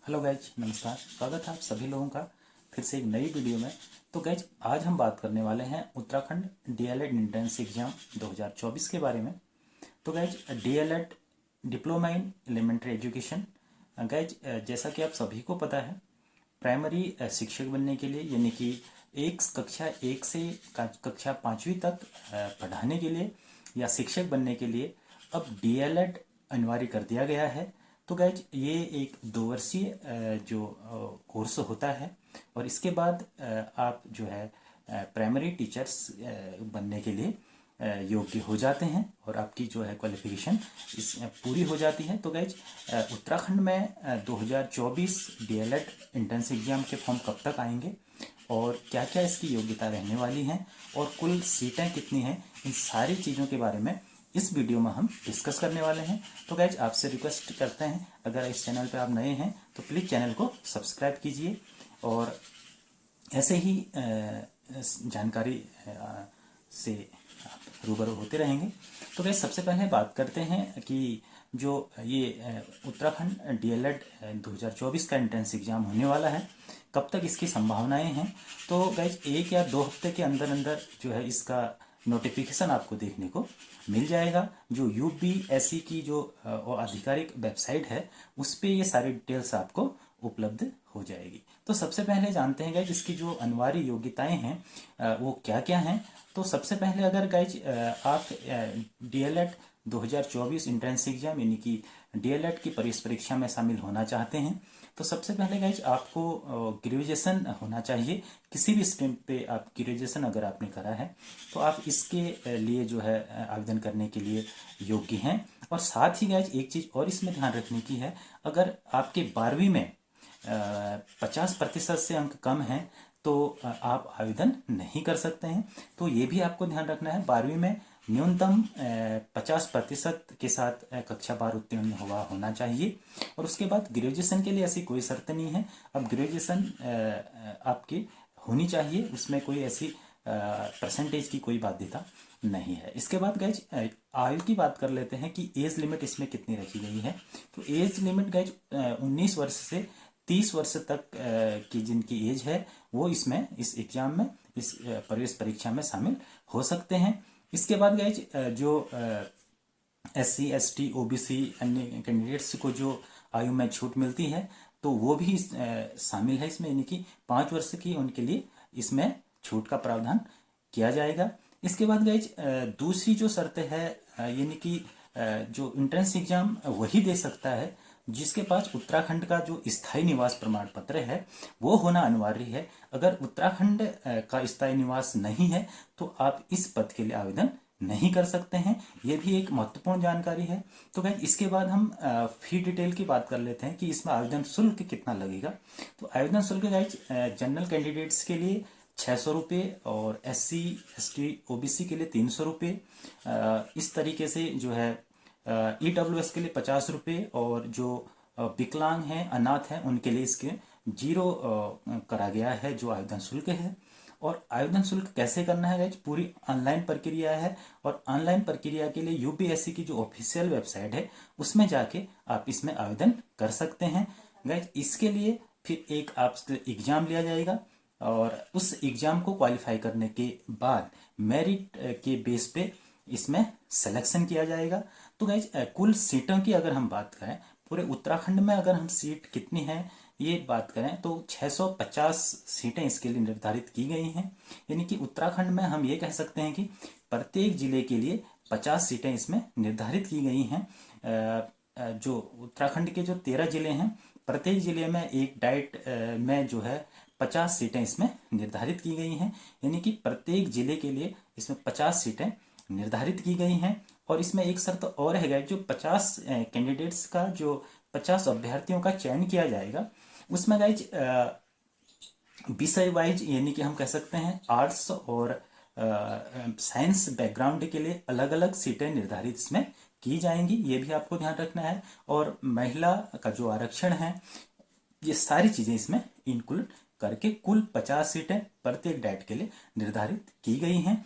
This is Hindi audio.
हेलो गाइज, नमस्कार। स्वागत है आप सभी लोगों का फिर से एक नई वीडियो में। तो गाइज, आज हम बात करने वाले हैं उत्तराखंड डीएलएड एंट्रेंस एग्जाम 2024 के बारे में। तो guys, DElEd diploma in elementary education. Guys, जैसा कि आप सभी को पता है, प्राइमरी शिक्षक बनने के लिए यानी कि एक कक्षा एक से कक्षा पाँचवीं तक पढ़ाने के लिए या शिक्षक बनने के लिए अब डीएलएड अनिवार्य कर दिया गया है। तो गाइज, ये एक 2 वर्षीय जो कोर्स होता है और इसके बाद आप जो है प्राइमरी टीचर्स बनने के लिए योग्य हो जाते हैं और आपकी जो है क्वालिफिकेशन इस पूरी हो जाती है। तो गाइज, उत्तराखंड में 2024 डीएलएड एंट्रेंस एग्जाम के फॉर्म कब तक आएंगे और क्या क्या इसकी योग्यता रहने वाली हैं और कुल सीटें कितनी हैं, इन सारी चीज़ों के बारे में इस वीडियो में हम डिस्कस करने वाले हैं। तो गाइज, आपसे रिक्वेस्ट करते हैं, अगर इस चैनल पर आप नए हैं तो प्लीज़ चैनल को सब्सक्राइब कीजिए और ऐसे ही जानकारी से आप रूबरू होते रहेंगे। तो गाइज, सबसे पहले बात करते हैं कि जो ये उत्तराखंड डीएलएड 2024 का एंट्रेंस एग्जाम होने वाला है, कब तक इसकी संभावनाएं हैं। तो गाइज, 1 या 2 हफ्ते के अंदर अंदर जो है इसका नोटिफिकेशन आपको देखने को मिल जाएगा। जो यूपीएससी की जो आधिकारिक वेबसाइट है उस पे ये सारी डिटेल्स आपको उपलब्ध हो जाएगी। तो सबसे पहले जानते हैं गाइज, इसकी जो अनिवार्य योग्यताएं हैं वो क्या क्या हैं। तो सबसे पहले अगर गाइज आप डीएलएड 2024 एंट्रेंस एग्जाम यानी कि डीएलएड की प्रवेश परीक्षा में शामिल होना चाहते हैं तो सबसे पहले गाइज आपको ग्रेजुएशन होना चाहिए। किसी भी स्ट्रीम पे आप ग्रेजुएशन अगर आपने करा है तो आप इसके लिए जो है आवेदन करने के लिए योग्य हैं। और साथ ही गाइज एक चीज़ और इसमें ध्यान रखने की है, अगर आपके 12वीं में 50% से अंक कम हैं तो आप आवेदन नहीं कर सकते हैं। तो ये भी आपको ध्यान रखना है, 12वीं में न्यूनतम 50% के साथ कक्षा 12 उत्तीर्ण हुआ होना चाहिए। और उसके बाद ग्रेजुएशन के लिए ऐसी कोई शर्त नहीं है, अब ग्रेजुएशन आपकी होनी चाहिए, उसमें कोई ऐसी परसेंटेज की कोई बाध्यता नहीं है। इसके बाद गाइज आयु की बात कर लेते हैं कि एज लिमिट इसमें कितनी रखी गई है। तो एज लिमिट गाइज 19 वर्ष से 30 वर्ष तक की जिनकी एज है वो इसमें इस एग्जाम में इस प्रवेश परीक्षा में शामिल हो सकते हैं। इसके बाद गाइज जो SC ST OBC अन्य कैंडिडेट्स को जो आयु में छूट मिलती है तो वो भी शामिल है इसमें, यानी कि 5 वर्ष की उनके लिए इसमें छूट का प्रावधान किया जाएगा। इसके बाद गाइज दूसरी जो शर्त है यानी कि जो एंट्रेंस एग्जाम वही दे सकता है जिसके पास उत्तराखंड का जो स्थायी निवास प्रमाण पत्र है वो होना अनिवार्य है। अगर उत्तराखंड का स्थायी निवास नहीं है तो आप इस पद के लिए आवेदन नहीं कर सकते हैं। ये भी एक महत्वपूर्ण जानकारी है। तो गाइज इसके बाद हम फी डिटेल की बात कर लेते हैं कि इसमें आवेदन शुल्क कितना लगेगा। तो आवेदन शुल्क गाइज जनरल कैंडिडेट्स के लिए 600 रुपये और SC ST OBC के लिए 300 रुपये, इस तरीके से जो है EWS के लिए 50 रुपये और जो विकलांग हैं अनाथ हैं उनके लिए इसके 0 करा गया है जो आवेदन शुल्क है। और आवेदन शुल्क कैसे करना है गाइज, पूरी ऑनलाइन प्रक्रिया है और ऑनलाइन प्रक्रिया के लिए यूपीएससी की जो ऑफिशियल वेबसाइट है उसमें जाके आप इसमें आवेदन कर सकते हैं गाइज। इसके लिए फिर एक आपसे एग्जाम लिया जाएगा और उस एग्जाम को क्वालिफाई करने के बाद मेरिट के बेस पे इसमें सिलेक्शन किया जाएगा। तो गाइज कुल सीटों की अगर हम बात करें, पूरे उत्तराखंड में अगर हम सीट कितनी है ये बात करें तो 650 सीटें इसके लिए निर्धारित की गई हैं। यानी कि उत्तराखंड में हम ये कह सकते हैं कि प्रत्येक जिले के लिए 50 सीटें इसमें निर्धारित की गई हैं। जो उत्तराखंड के जो 13 जिले हैं, प्रत्येक जिले में एक डाइट में जो है 50 सीटें इसमें निर्धारित की गई हैं। यानी कि प्रत्येक जिले के लिए इसमें 50 सीटें निर्धारित की गई हैं। और इसमें एक शर्त और है, जो 50 कैंडिडेट्स का जो 50 अभ्यर्थियों का चयन किया जाएगा उसमें गाइज विषय वाइज यानी कि हम कह सकते हैं आर्ट्स और साइंस बैकग्राउंड के लिए अलग अलग सीटें निर्धारित इसमें की जाएंगी, ये भी आपको ध्यान रखना है। और महिला का जो आरक्षण है ये सारी चीज़ें इसमें इंक्लूड करके कुल 50 सीटें प्रत्येक डाइट के लिए निर्धारित की गई हैं।